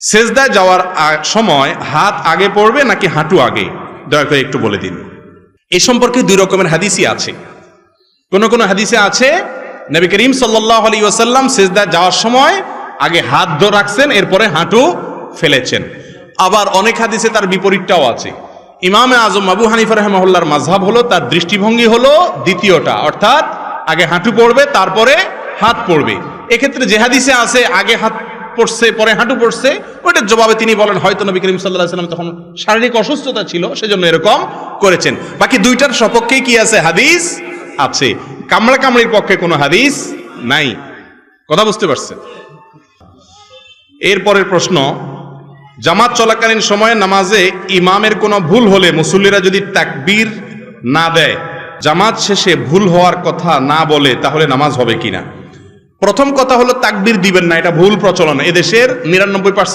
সেজদায় যাওয়ার সময় হাত আগে পড়বে নাকি হাঁটু আগে, দয়া করে একটু বলে দিন। এ সম্পর্কে দুই রকমের হাদিসই আছে। কোন কোন হাদিসে আছে নবী করিম সাল্লাল্লাহু আলাইহি ওয়াসাল্লাম সেজদায় যাওয়ার সময় আগে হাত ধরে রাখছেন, এরপরে হাঁটু ফেলেছেন। আবার অনেক হাদিসে তার বিপরীতটাও আছে। ইমামে আজম আবু হানিফা রাহিমাহুল্লাহর মাযহাব হলো, তার দৃষ্টিভঙ্গি হলো দ্বিতীয়টা, অর্থাৎ আগে হাঁটু পড়বে তারপরে হাত পড়বে। এক্ষেত্রে যে হাদিসে আছে আগে হাত পড়ছে পরে হাঁটু পড়ছে, ওইটার জবাবে তিনি বলেন হয়তো নবী করিম সাল্লাল্লাহু আলাইহি ওয়াসাল্লাম তখন শারীরিক অসুস্থতা ছিল, সেজন্য এরকম করেছেন। বাকি দুইটার সপক্ষে কি আছে? হাদিস আছে। কামড়া কামড়ির পক্ষে কোনো হাদিস নাই। কথা বুঝতে পারছেন? এরপরের প্রশ্ন, জামাত চলাকালীন সময়ে নামাজে ইমামের কোনো ভুল হলে মুসল্লিরা যদি তাকবীর না দেয়, জামাত শেষে ভুল হওয়ার কথা না বলে, তাহলে নামাজ হবে কিনা? প্রথম কথা হলো তাকবীর দিবেন না, এটা ভুল প্রচলন। এদেশের ৯৯%